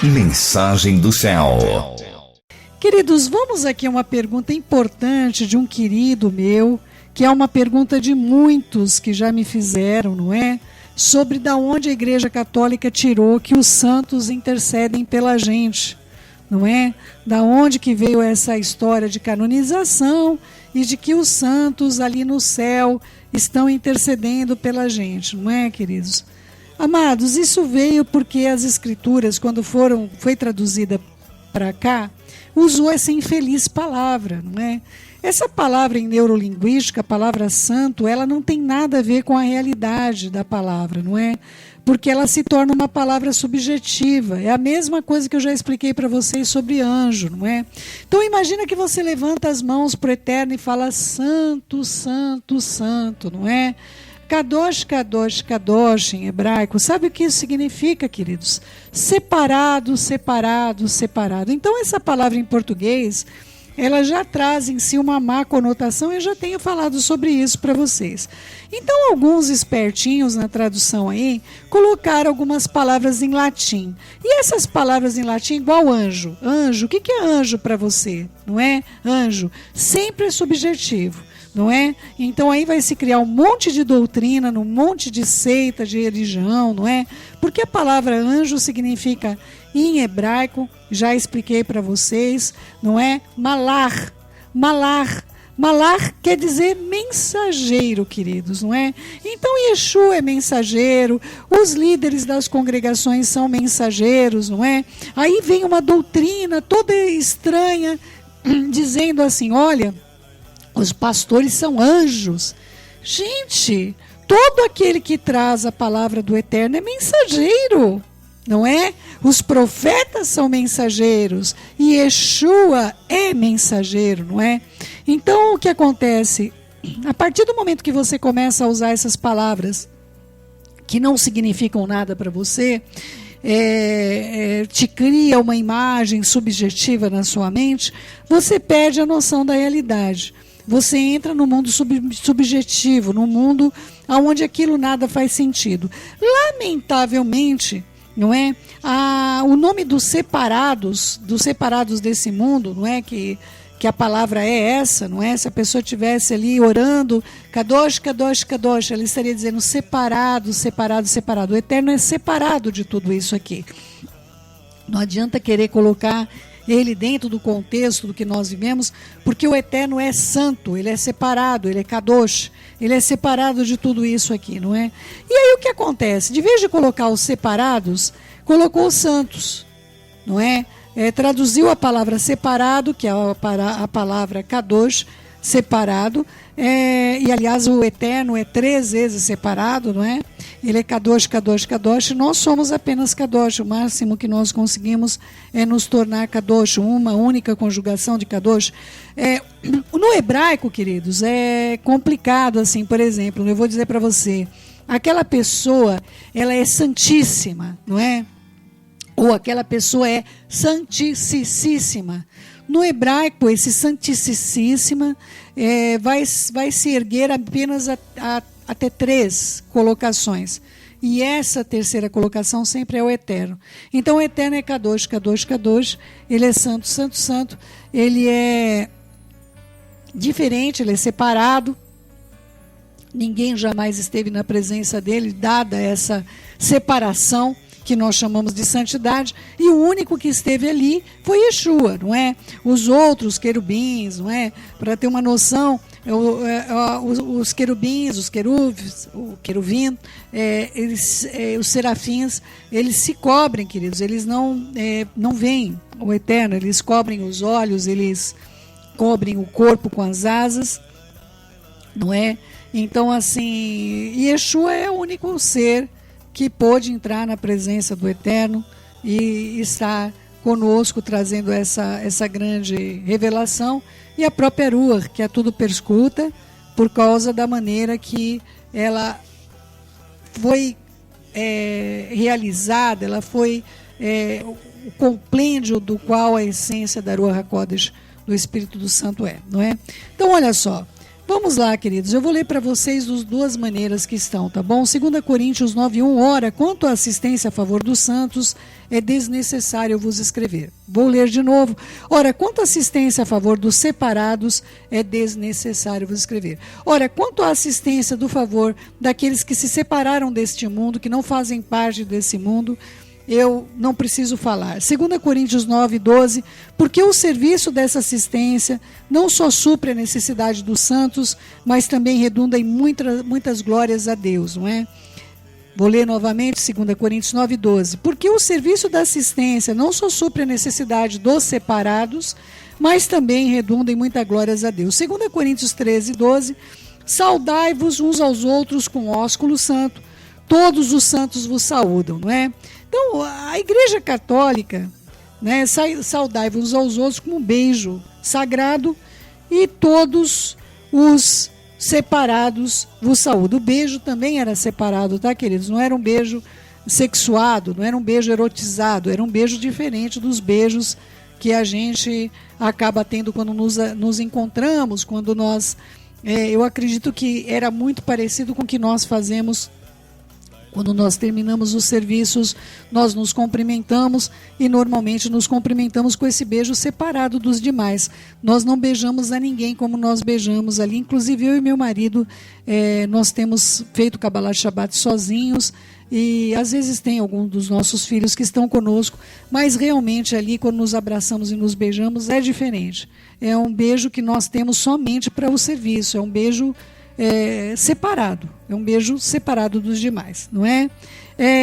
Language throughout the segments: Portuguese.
Mensagem do céu. Queridos, vamos aqui a uma pergunta importante de um querido meu, que é uma pergunta de muitos que já me fizeram, não é? Sobre da onde a Igreja Católica tirou que os santos intercedem pela gente, não é? Da onde que veio essa história de canonização e de que os santos ali no céu estão intercedendo pela gente, não é, queridos? Amados, isso veio porque as Escrituras, quando foi traduzida para cá, usou essa infeliz palavra, não é? Essa palavra em neurolinguística, a palavra santo, ela não tem nada a ver com a realidade da palavra, não é? Porque ela se torna uma palavra subjetiva. É a mesma coisa que eu já expliquei para vocês sobre anjo, não é? Então imagina que você levanta as mãos para o Eterno e fala santo, santo, santo, não é? Kadosh, Kadosh, Kadosh em hebraico. Sabe o que isso significa, queridos? Separado, separado, separado. Então essa palavra em português, ela já traz em si uma má conotação, eu já tenho falado sobre isso para vocês. Então alguns espertinhos na tradução aí, colocaram algumas palavras em latim. E essas palavras em latim, igual anjo. Anjo, o que é anjo para você? Não é? Anjo, sempre é subjetivo. Não é? Então aí vai se criar um monte de doutrina, um monte de seita, de religião, não é? Porque a palavra anjo significa, em hebraico, já expliquei para vocês, não é? Malar, malar. Malar quer dizer mensageiro, queridos, não é? Então Yeshua é mensageiro, os líderes das congregações são mensageiros, não é? Aí vem uma doutrina toda estranha, dizendo assim, olha, os pastores são anjos. Gente, todo aquele que traz a palavra do Eterno é mensageiro, não é? Os profetas são mensageiros e Yeshua é mensageiro, não é? Então o que acontece? A partir do momento que você começa a usar essas palavras que não significam nada para você, te cria uma imagem subjetiva na sua mente, você perde a noção da realidade. Você entra no mundo subjetivo, no mundo onde aquilo nada faz sentido. Lamentavelmente, não é? O nome dos separados desse mundo, não é? Que a palavra é essa, não é? Se a pessoa estivesse ali orando, Kadosh, Kadosh, Kadosh, ela estaria dizendo separado, separado, separado. O Eterno é separado de tudo isso aqui. Não adianta querer colocar ele dentro do contexto do que nós vivemos, porque o Eterno é santo, ele é separado, ele é Kadosh, ele é separado de tudo isso aqui, não é? E aí o que acontece? De vez de colocar os separados, colocou os santos, não é? Traduziu a palavra separado, que é a palavra Kadosh, separado, e aliás o Eterno é 3 vezes separado, não é? Ele é Kadosh, Kadosh, Kadosh, nós somos apenas Kadosh, o máximo que nós conseguimos é nos tornar Kadosh, uma única conjugação de Kadosh. No hebraico, queridos, é complicado assim, por exemplo, eu vou dizer para você, aquela pessoa, ela é santíssima, não é? Ou aquela pessoa é santíssima. No hebraico, esse santíssima vai se erguer apenas até 3 colocações. E essa terceira colocação sempre é o Eterno. Então o Eterno é Kadosh, Kadosh, Kadosh. Ele é santo, santo, santo. Ele é diferente, ele é separado. Ninguém jamais esteve na presença dele, dada essa separação que nós chamamos de santidade, e o único que esteve ali foi Yeshua, não é? Os outros querubins, não é? Para ter uma noção, os querubins, os querubins, o queruvim, os serafins, eles se cobrem, queridos, eles não veem o Eterno, eles cobrem os olhos, eles cobrem o corpo com as asas, não é? Então, assim, Yeshua é o único ser que pôde entrar na presença do Eterno e estar conosco, trazendo essa grande revelação, e a própria Ruach, que a tudo perscruta, por causa da maneira que ela foi realizada, ela foi o compêndio do qual a essência da Ruach HaKodesh, do Espírito do Santo não é? Então, olha só, Vamos lá, queridos, eu vou ler para vocês das duas maneiras que estão, tá bom? 2 Coríntios 9:1, ora, quanto à assistência a favor dos santos, é desnecessário vos escrever. Vou ler de novo. Ora, quanto à assistência a favor dos separados, é desnecessário vos escrever. Ora, quanto à assistência do favor daqueles que se separaram deste mundo, que não fazem parte desse mundo, eu não preciso falar. 2 Coríntios 9:12, porque o serviço dessa assistência não só supre a necessidade dos santos, mas também redunda em muitas glórias a Deus, não é? Vou ler novamente 2 Coríntios 9:12, porque o serviço da assistência não só supre a necessidade dos separados, mas também redunda em muitas glórias a Deus. 2 Coríntios 13:12, saudai-vos uns aos outros com ósculo santo, todos os santos vos saúdam, não é? Então, a Igreja Católica, né, saudai-vos aos outros com um beijo sagrado e todos os separados vos saúdam. O beijo também era separado, tá, queridos? Não era um beijo sexuado, não era um beijo erotizado, era um beijo diferente dos beijos que a gente acaba tendo quando nos encontramos, quando nós... eu acredito que era muito parecido com o que nós fazemos. Quando nós terminamos os serviços, nós nos cumprimentamos e normalmente nos cumprimentamos com esse beijo separado dos demais. Nós não beijamos a ninguém como nós beijamos ali. Inclusive eu e meu marido, nós temos feito Kabbalat Shabbat sozinhos e às vezes tem algum dos nossos filhos que estão conosco, mas realmente ali quando nos abraçamos e nos beijamos é diferente. É um beijo que nós temos somente para o serviço, é um beijo... separado, é um beijo separado dos demais, não é?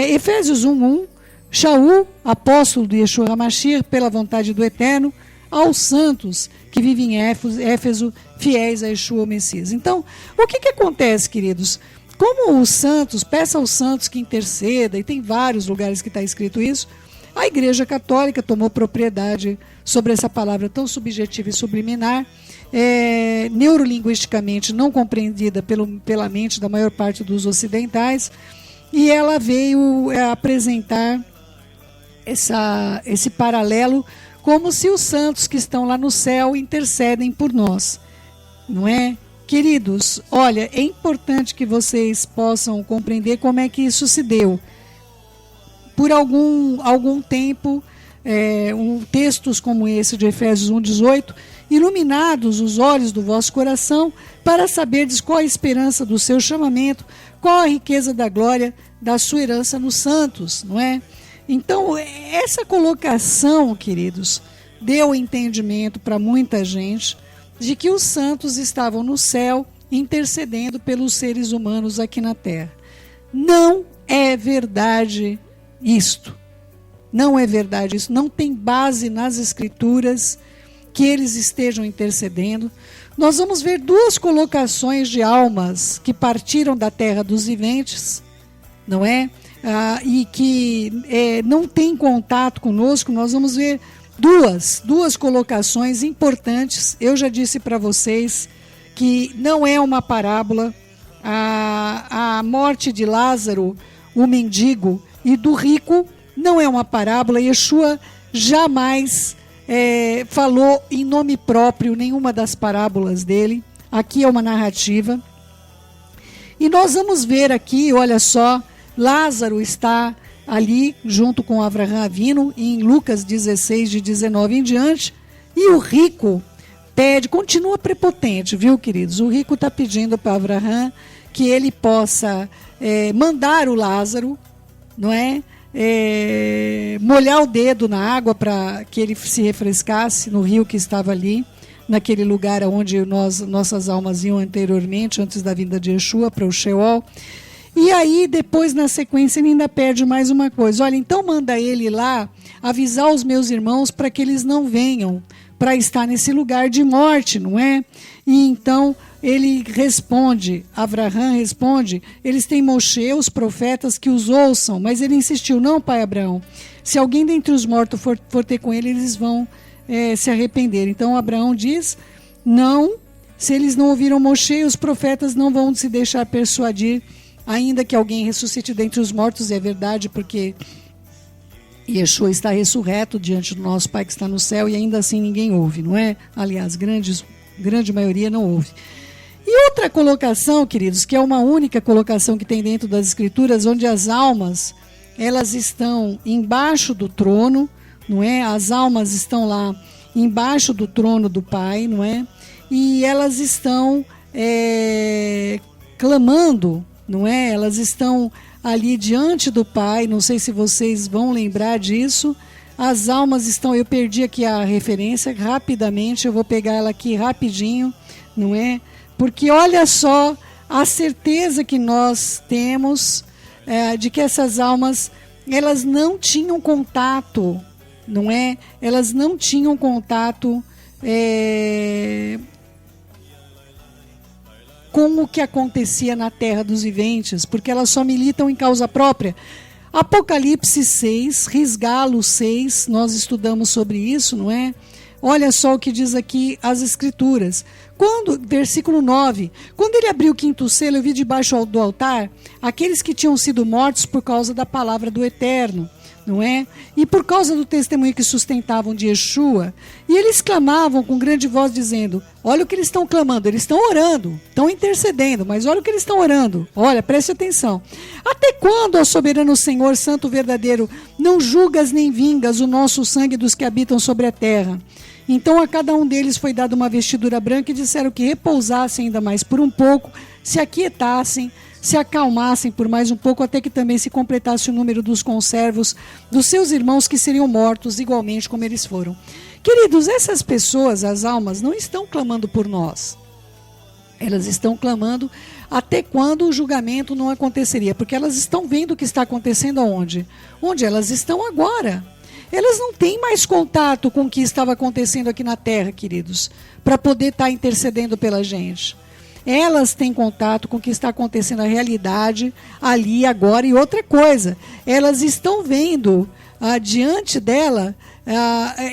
Efésios 1:1, Shaul, apóstolo de Yeshua HaMashiach, pela vontade do Eterno, aos santos que vivem em Éfeso, fiéis a Yeshua o Messias. Então, o que acontece, queridos? Como os santos, peça aos santos que interceda, e tem vários lugares que está escrito isso, a Igreja Católica tomou propriedade sobre essa palavra tão subjetiva e subliminar, neurolinguisticamente não compreendida pela mente da maior parte dos ocidentais, e ela veio apresentar esse paralelo como se os santos que estão lá no céu intercedem por nós, não é? Queridos, olha, é importante que vocês possam compreender como é que isso se deu. Por algum tempo, textos como esse de Efésios 1:18, iluminados os olhos do vosso coração, para saberdes qual a esperança do seu chamamento, qual a riqueza da glória da sua herança nos santos, não é? Então, essa colocação, queridos, deu entendimento para muita gente de que os santos estavam no céu intercedendo pelos seres humanos aqui na terra. Não é verdade isto. Não é verdade isso. Não tem base nas Escrituras que eles estejam intercedendo. Nós vamos ver duas colocações de almas que partiram da terra dos viventes, não é? E que não têm contato conosco. Nós vamos ver duas colocações importantes. Eu já disse para vocês que não é uma parábola. A morte de Lázaro, o mendigo, e do rico não é uma parábola. Yeshua jamais falou em nome próprio nenhuma das parábolas dele. Aqui é uma narrativa. E nós vamos ver aqui, olha só, Lázaro está ali junto com Avraham Avinu, em Lucas 16, de 19 em diante, e o rico pede, continua prepotente, viu, queridos? O rico está pedindo para Avraham que ele possa mandar o Lázaro, não é? Molhar o dedo na água para que ele se refrescasse no rio que estava ali, naquele lugar onde nossas almas iam anteriormente, antes da vinda de Yeshua, para o Sheol. E aí, depois, na sequência, ele ainda pede mais uma coisa. Olha, então manda ele lá avisar os meus irmãos para que eles não venham para estar nesse lugar de morte, não é? E então ele responde, Avraham responde, eles têm Moshe, os profetas, que os ouçam, mas ele insistiu, não, pai Abraão, se alguém dentre os mortos for ter com ele, eles vão se arrepender. Então Abraão diz, não, se eles não ouviram Moshe, os profetas não vão se deixar persuadir, ainda que alguém ressuscite dentre os mortos, é verdade, porque Yeshua está ressurreto diante do nosso Pai que está no céu, e ainda assim ninguém ouve, não é? Aliás, grande maioria não ouve. E outra colocação, queridos, que é uma única colocação que tem dentro das Escrituras, onde as almas, elas estão embaixo do trono, não é? As almas estão lá embaixo do trono do Pai, não é? E elas estão clamando, não é? Elas estão ali diante do Pai, não sei se vocês vão lembrar disso. As almas estão, eu perdi aqui a referência, rapidamente, eu vou pegar ela aqui rapidinho, não é? Porque olha só a certeza que nós temos de que essas almas, elas não tinham contato, não é? Elas não tinham contato com o que acontecia na terra dos viventes, porque elas só militam em causa própria. Apocalipse 6, Risgalo 6, nós estudamos sobre isso, não é? Olha só o que diz aqui as Escrituras. Versículo 9. Quando ele abriu o quinto selo, eu vi debaixo do altar aqueles que tinham sido mortos por causa da palavra do Eterno, não é? E por causa do testemunho que sustentavam de Yeshua. E eles clamavam com grande voz, dizendo: olha o que eles estão clamando, eles estão orando, estão intercedendo, mas olha o que eles estão orando. Olha, preste atenção. Até quando, ó soberano Senhor, santo verdadeiro, não julgas nem vingas o nosso sangue dos que habitam sobre a terra? Então a cada um deles foi dada uma vestidura branca e disseram que repousassem ainda mais por um pouco, se aquietassem, se acalmassem por mais um pouco, até que também se completasse o número dos conservos dos seus irmãos que seriam mortos igualmente como eles foram. Queridos, essas pessoas, as almas, não estão clamando por nós. Elas estão clamando até quando o julgamento não aconteceria, porque elas estão vendo o que está acontecendo aonde? Onde elas estão agora. Elas não têm mais contato com o que estava acontecendo aqui na Terra, queridos, para poder estar intercedendo pela gente. Elas têm contato com o que está acontecendo na realidade, ali, agora. E outra coisa, elas estão vendo, diante dela,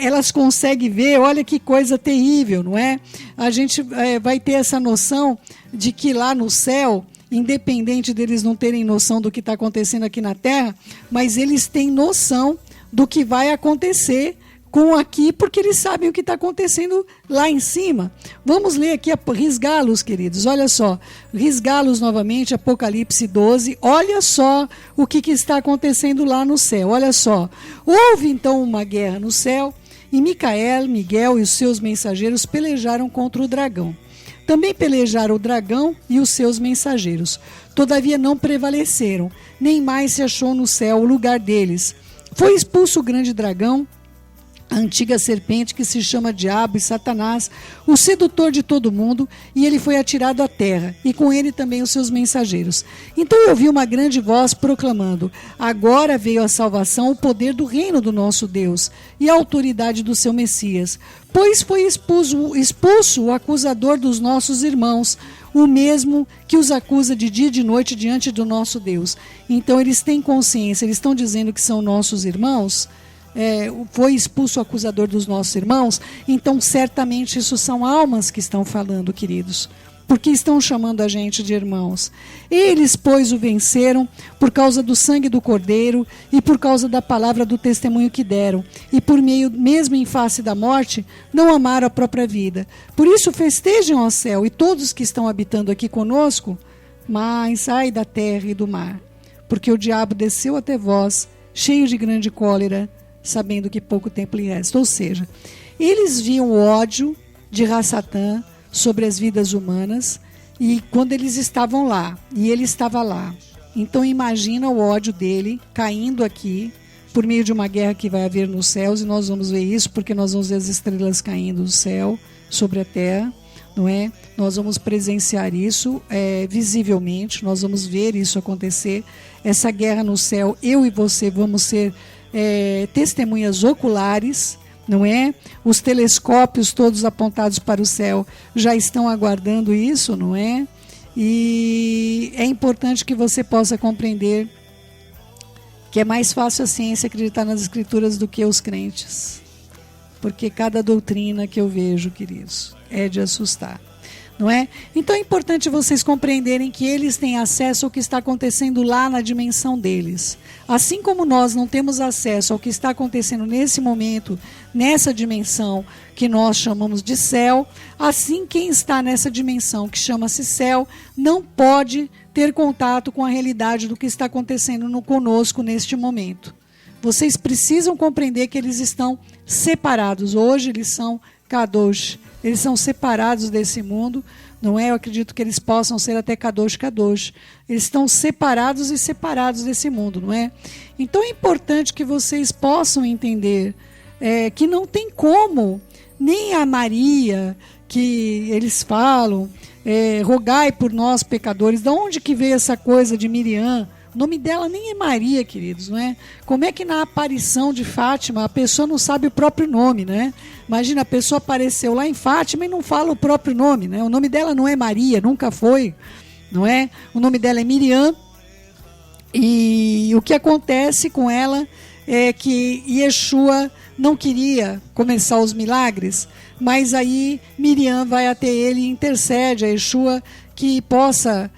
elas conseguem ver, olha que coisa terrível, não é? A gente vai ter essa noção de que lá no céu, independente deles não terem noção do que está acontecendo aqui na Terra, mas eles têm noção do que vai acontecer com aqui, porque eles sabem o que está acontecendo lá em cima. Vamos ler aqui, risgá-los, queridos. Olha só, risgá-los novamente, Apocalipse 12. Olha só o que está acontecendo lá no céu. Olha só. Houve então uma guerra no céu, e Miguel e os seus mensageiros pelejaram contra o dragão. Também pelejaram o dragão e os seus mensageiros. Todavia não prevaleceram, nem mais se achou no céu o lugar deles. Foi expulso o grande dragão, a antiga serpente que se chama Diabo e Satanás, o sedutor de todo mundo, e ele foi atirado à terra, e com ele também os seus mensageiros. Então eu ouvi uma grande voz proclamando: agora veio a salvação, o poder do reino do nosso Deus, e a autoridade do seu Messias. Pois foi expulso o acusador dos nossos irmãos, o mesmo que os acusa de dia e de noite diante do nosso Deus. Então eles têm consciência, eles estão dizendo que são nossos irmãos. Foi expulso o acusador dos nossos irmãos, então certamente isso são almas que estão falando, queridos, porque estão chamando a gente de irmãos. Eles, pois, o venceram por causa do sangue do Cordeiro e por causa da palavra do testemunho que deram, e por meio, mesmo em face da morte, não amaram a própria vida. Por isso festejem ao céu e todos que estão habitando aqui conosco, mas ai da terra e do mar, porque o diabo desceu até vós, cheio de grande cólera, sabendo que pouco tempo lhe resta. Ou seja, eles viam o ódio de Ra-Satã sobre as vidas humanas, e quando eles estavam lá, e ele estava lá, então imagina o ódio dele caindo aqui, por meio de uma guerra que vai haver nos céus, e nós vamos ver isso, porque nós vamos ver as estrelas caindo do céu sobre a terra, não é? Nós vamos presenciar isso visivelmente, nós vamos ver isso acontecer, essa guerra no céu, eu e você vamos ser testemunhas oculares, não é? Os telescópios todos apontados para o céu já estão aguardando isso, não é? E é importante que você possa compreender que é mais fácil a ciência acreditar nas escrituras do que os crentes, porque cada doutrina que eu vejo, queridos, é de assustar. não é? Então é importante vocês compreenderem que eles têm acesso ao que está acontecendo lá na dimensão deles. Assim como nós não temos acesso ao que está acontecendo nesse momento, nessa dimensão que nós chamamos de céu, assim quem está nessa dimensão que chama-se céu não pode ter contato com a realidade do que está acontecendo conosco neste momento. Vocês precisam compreender que eles estão separados. Hoje eles são Kadosh. Eles são separados desse mundo, não é? Eu acredito que eles possam ser até Kadosh. Eles estão separados e separados desse mundo, não é? Então é importante que vocês possam entender que não tem como, nem a Maria, que eles falam, rogai por nós pecadores. De onde que veio essa coisa de Miriam? O nome dela nem é Maria, queridos, não é? Como é que na aparição de Fátima a pessoa não sabe o próprio nome, né? Imagina, a pessoa apareceu lá em Fátima e não fala o próprio nome, né? O nome dela não é Maria, nunca foi, não é? O nome dela é Miriam. E o que acontece com ela é que Yeshua não queria começar os milagres, mas aí Miriam vai até ele e intercede a Yeshua que possa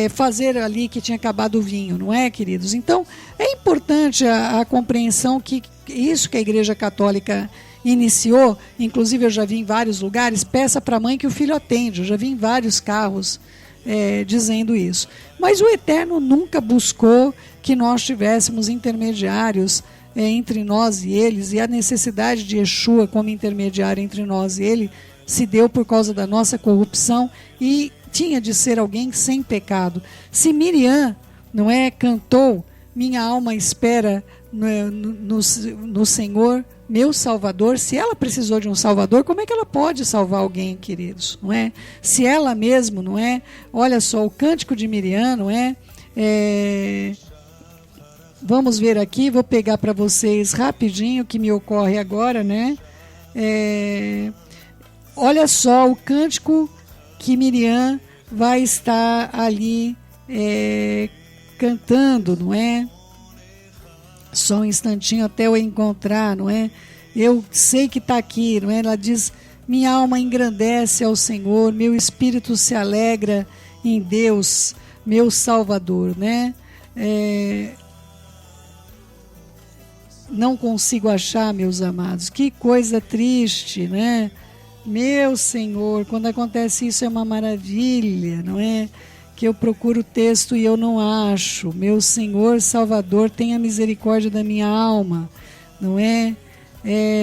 fazer ali que tinha acabado o vinho, não é, queridos? Então, é importante a compreensão que isso que a Igreja Católica iniciou, inclusive eu já vi em vários lugares, peça para a mãe que o filho atende, eu já vi em vários carros dizendo isso. Mas o Eterno nunca buscou que nós tivéssemos intermediários entre nós e eles, e a necessidade de Yeshua como intermediário entre nós e ele se deu por causa da nossa corrupção e tinha de ser alguém sem pecado. Se Miriam, não é, cantou, minha alma espera no Senhor, meu Salvador, se ela precisou de um Salvador, como é que ela pode salvar alguém, queridos? Não é? Se ela mesmo, não é? Olha só, o cântico de Miriam, não é? Vamos ver aqui, vou pegar para vocês rapidinho o que me ocorre agora, né? Olha só o cântico que Miriam vai estar ali cantando, não é? Só um instantinho até eu encontrar, não é? Eu sei que está aqui, não é? Ela diz, minha alma engrandece ao Senhor, meu espírito se alegra em Deus, meu Salvador, né? Não consigo achar, meus amados, que coisa triste, né? Meu Senhor, quando acontece isso é uma maravilha, não é? Que eu procuro o texto e eu não acho. Meu Senhor Salvador, tenha misericórdia da minha alma, não é?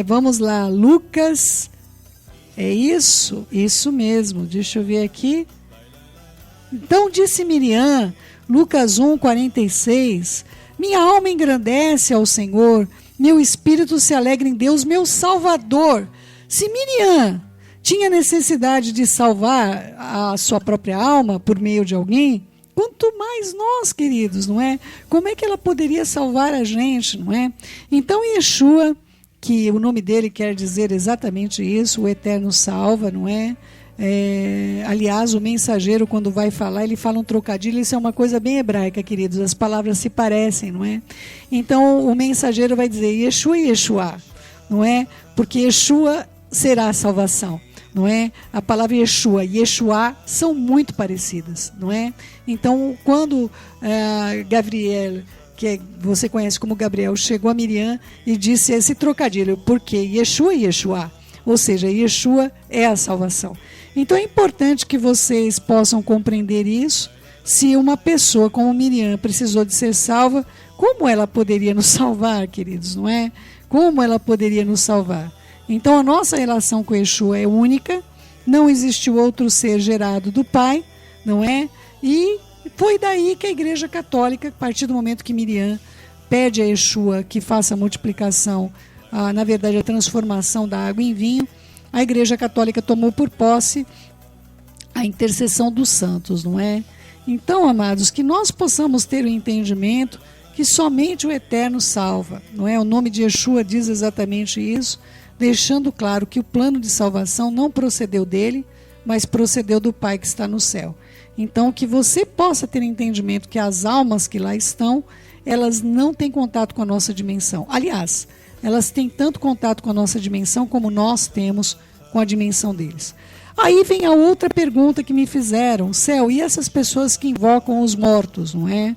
Vamos lá, Lucas, é isso? Isso mesmo, deixa eu ver aqui. Então disse Miriam, Lucas 1:46, minha alma engrandece ao Senhor, meu espírito se alegra em Deus, meu Salvador. Se Miriam tinha necessidade de salvar a sua própria alma por meio de alguém, quanto mais nós, queridos, não é? Como é que ela poderia salvar a gente, não é? Então Yeshua, que o nome dele quer dizer exatamente isso, o Eterno salva, não é? Aliás, o mensageiro, quando vai falar, ele fala um trocadilho, isso é uma coisa bem hebraica, queridos, as palavras se parecem, não é? Então o mensageiro vai dizer Yeshua e Yeshua, não é? Porque Yeshua será a salvação, não é? A palavra Yeshua e Yeshua são muito parecidas, não é? Então, quando Gabriel, que você conhece como Gabriel, chegou a Miriam e disse esse trocadilho, porque Yeshua e Yeshua, ou seja, Yeshua é a salvação. Então é importante que vocês possam compreender isso. Se uma pessoa como Miriam precisou de ser salva, como ela poderia nos salvar, queridos, não é? Como ela poderia nos salvar? Então a nossa relação com Yeshua é única, não existiu outro ser gerado do Pai, não é? E foi daí que a Igreja Católica, a partir do momento que Miriam pede a Yeshua que faça a multiplicação, na verdade a transformação da água em vinho, a Igreja Católica tomou por posse a intercessão dos santos, não é? Então, amados, que nós possamos ter o entendimento que somente o Eterno salva, não é? O nome de Yeshua diz exatamente isso, deixando claro que o plano de salvação não procedeu dele, mas procedeu do Pai que está no céu. Então, que você possa ter entendimento que as almas que lá estão, elas não têm contato com a nossa dimensão. Aliás, elas têm tanto contato com a nossa dimensão como nós temos com a dimensão deles. Aí vem a outra pergunta que me fizeram, Céu, e essas pessoas que invocam os mortos, não é?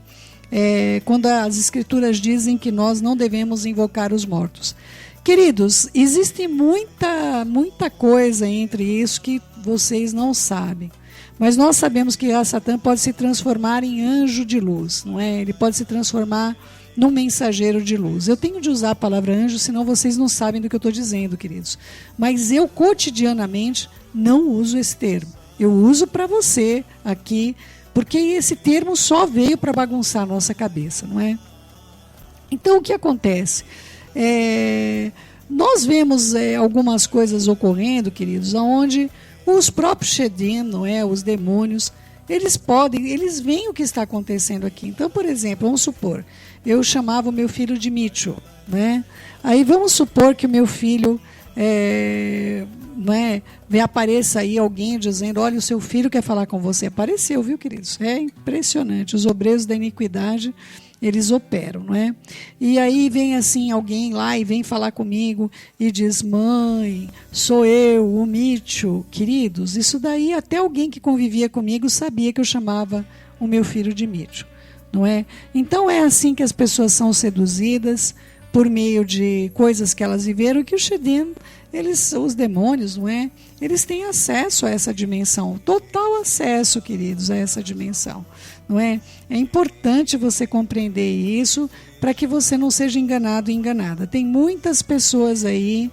Quando as escrituras dizem que nós não devemos invocar os mortos. Queridos, existe muita coisa entre isso que vocês não sabem. Mas nós sabemos que a Satã pode se transformar em anjo de luz, não é? Ele pode se transformar num mensageiro de luz. Eu tenho de usar a palavra anjo, senão vocês não sabem do que eu estou dizendo, queridos. Mas eu cotidianamente não uso esse termo. Eu uso para você aqui, porque esse termo só veio para bagunçar a nossa cabeça, não é? Então o que acontece? Nós vemos algumas coisas ocorrendo, queridos, onde os próprios Shedim, não é, os demônios, eles veem o que está acontecendo aqui. Então, por exemplo, vamos supor, eu chamava o meu filho de Mitchell, né? Aí vamos supor que o meu filho apareça aí alguém dizendo, olha, o seu filho quer falar com você. Apareceu, viu, queridos? É impressionante. Os obreiros da iniquidade, eles operam, não é? E aí vem assim alguém lá e vem falar comigo e diz, mãe, sou eu, o Mitchell. Queridos, isso daí até alguém que convivia comigo sabia que eu chamava o meu filho de Mitchell, não é? Então é assim que as pessoas são seduzidas por meio de coisas que elas viveram, que o Shedim, os demônios, não é? Eles têm acesso a essa dimensão, total acesso, queridos, a essa dimensão, não é? É importante você compreender isso para que você não seja enganado e enganada. Tem muitas pessoas aí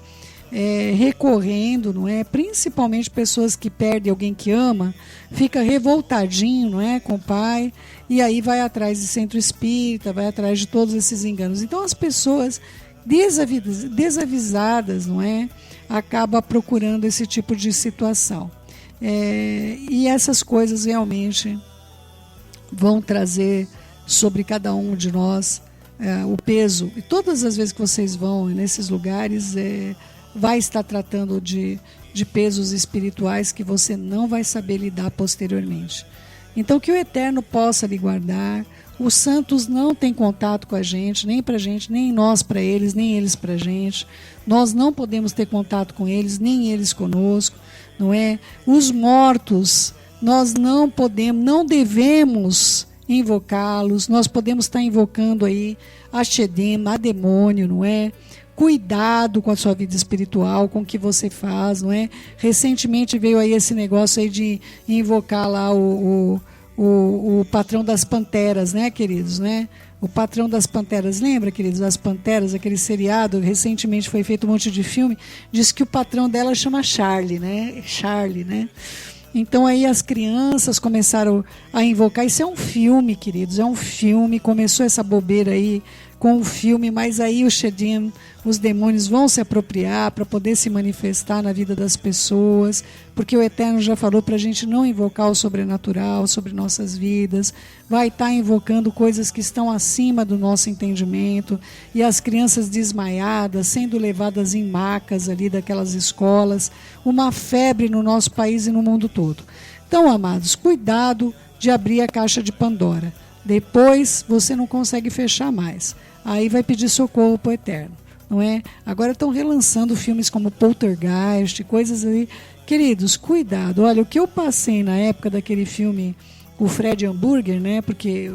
recorrendo, não é? Principalmente pessoas que perdem alguém que ama, fica revoltadinho, não é, com o pai, e aí vai atrás de centro espírita, vai atrás de todos esses enganos. Então as pessoas desavisadas, não é, acaba procurando esse tipo de situação. E essas coisas realmente vão trazer sobre cada um de nós o peso. E todas as vezes que vocês vão nesses lugares, vai estar tratando de pesos espirituais que você não vai saber lidar posteriormente. Então que o Eterno possa lhe guardar. Os santos não têm contato com a gente, nem nós para eles, nem eles para a gente. Nós não podemos ter contato com eles, nem eles conosco, não é? Os mortos, nós não devemos invocá-los. Nós podemos estar invocando aí a Shedim, a demônio, não é? Cuidado com a sua vida espiritual, com o que você faz, não é? Recentemente veio aí esse negócio aí de invocar lá o patrão das panteras, né, queridos, né? O patrão das panteras, lembra, queridos, as panteras, aquele seriado, recentemente foi feito um monte de filme, diz que o patrão dela chama Charlie, né? Charlie, né? Então aí as crianças começaram a invocar, isso é um filme, queridos, é um filme, começou essa bobeira aí com o filme, mas aí o Shedim, os demônios vão se apropriar para poder se manifestar na vida das pessoas, porque o Eterno já falou para a gente não invocar o sobrenatural sobre nossas vidas, vai estar invocando coisas que estão acima do nosso entendimento, e as crianças desmaiadas, sendo levadas em macas ali daquelas escolas, uma febre no nosso país e no mundo todo. Então, amados, cuidado de abrir a caixa de Pandora. Depois você não consegue fechar mais. Aí vai pedir socorro para o Eterno, não é? Agora estão relançando filmes como Poltergeist, coisas aí. Queridos, cuidado. Olha, o que eu passei na época daquele filme, o Fred Hambúrguer, né? Porque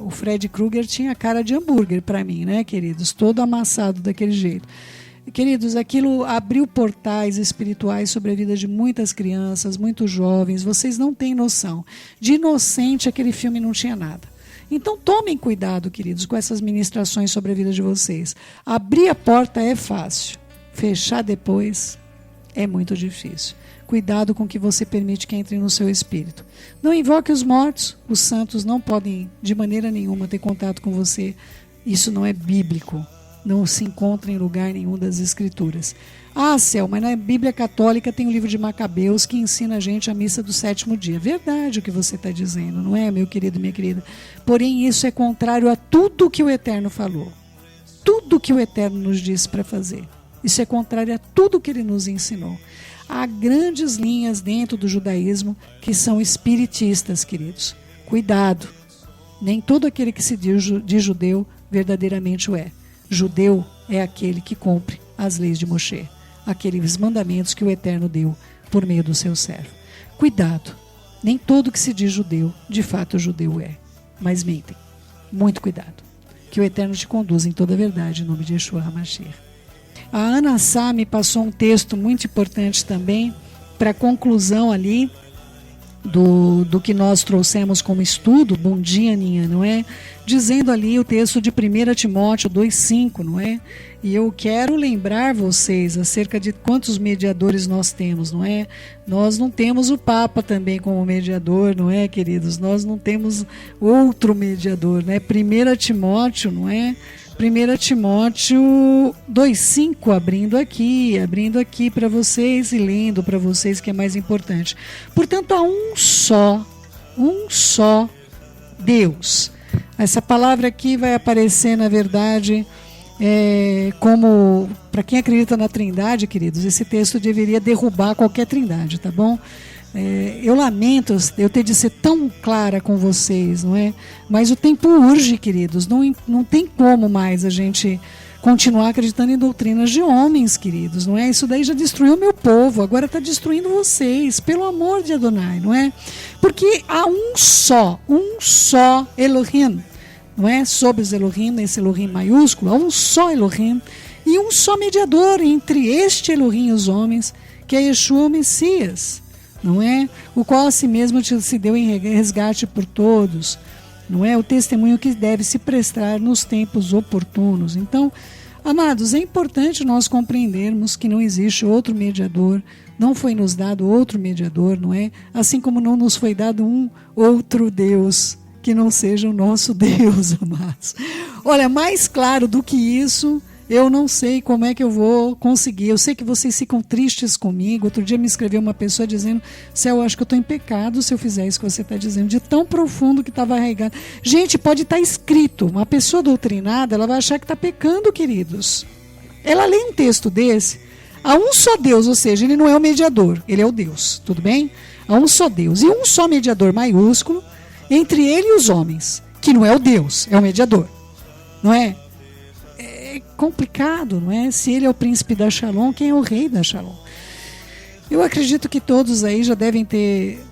o Fred Krueger tinha cara de hambúrguer para mim, né, queridos? Todo amassado daquele jeito. Queridos, aquilo abriu portais espirituais sobre a vida de muitas crianças, muitos jovens. Vocês não têm noção. De inocente, aquele filme não tinha nada. Então, tomem cuidado, queridos, com essas ministrações sobre a vida de vocês. Abrir a porta é fácil. Fechar depois é muito difícil. Cuidado com o que você permite que entre no seu espírito. Não invoque os mortos. Os santos não podem, de maneira nenhuma, ter contato com você. Isso não é bíblico. Não se encontra em lugar nenhum das Escrituras. Ah, Céu, mas na Bíblia Católica tem o livro de Macabeus que ensina a gente a missa do 7º dia. Verdade o que você está dizendo, não é, meu querido, minha querida? Porém, isso é contrário a tudo que o Eterno falou. Tudo que o Eterno nos disse para fazer. Isso é contrário a tudo que ele nos ensinou. Há grandes linhas dentro do judaísmo que são espiritistas, queridos. Cuidado. Nem todo aquele que se diz de judeu verdadeiramente o é. Judeu é aquele que cumpre as leis de Moshe, aqueles mandamentos que o Eterno deu por meio do seu servo. Cuidado, nem todo que se diz judeu, de fato judeu é, mas mentem. Muito cuidado. Que o Eterno te conduza em toda a verdade, em nome de Yeshua HaMashiach. A Ana Sá me passou um texto muito importante também, para a conclusão ali do que nós trouxemos como estudo, bom dia, Aninha, não é? Dizendo ali o texto de 1 Timóteo 2,5, não é? E eu quero lembrar vocês acerca de quantos mediadores nós temos, não é? Nós não temos o Papa também como mediador, não é, queridos? Nós não temos outro mediador, né? 1 Timóteo, não é? 1 Timóteo 2,5, abrindo aqui para vocês e lendo para vocês, que é mais importante. Portanto, há um só Deus. Essa palavra aqui vai aparecer, na verdade, como, para quem acredita na Trindade, queridos, esse texto deveria derrubar qualquer Trindade, tá bom? Eu lamento eu ter de ser tão clara com vocês, não é? Mas o tempo urge, queridos. Não tem como mais a gente continuar acreditando em doutrinas de homens, queridos, não é? Isso daí já destruiu o meu povo, agora está destruindo vocês, pelo amor de Adonai, não é? Porque há um só Elohim, não é? Sob os Elohim, esse Elohim maiúsculo, há um só Elohim e um só mediador entre este Elohim e os homens, que é Yeshua o Messias, não é? O qual a si mesmo se deu em resgate por todos, não é? O testemunho que deve se prestar nos tempos oportunos. Então, amados, é importante nós compreendermos que não existe outro mediador, não foi nos dado outro mediador, não é? Assim como não nos foi dado um outro Deus que não seja o nosso Deus, amados. Olha, mais claro do que isso, eu não sei como é que eu vou conseguir. Eu sei que vocês ficam tristes comigo. Outro dia me escreveu uma pessoa dizendo: Céu, eu acho que eu estou em pecado se eu fizer isso que você está dizendo, de tão profundo que estava arraigado. Gente, pode estar escrito. Uma pessoa doutrinada, ela vai achar que está pecando, queridos. Ela lê um texto desse, há um só Deus, ou seja, ele não é o mediador, ele é o Deus, tudo bem? Há um só Deus e um só mediador maiúsculo entre ele e os homens, que não é o Deus, é o mediador, não é? É complicado, não é? Se ele é o príncipe da Shalom, quem é o rei da Shalom? Eu acredito que todos aí já devem ter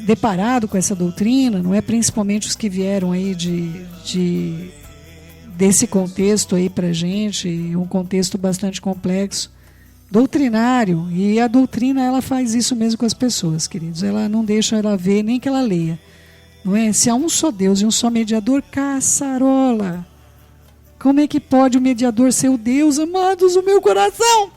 deparado com essa doutrina, não é? Principalmente os que vieram aí desse contexto aí pra gente, um contexto bastante complexo, doutrinário, e a doutrina ela faz isso mesmo com as pessoas, queridos, ela não deixa ela ver, nem que ela leia, não é? Se há um só Deus e um só mediador, caçarola, como é que pode o mediador ser o Deus, amados? O meu coração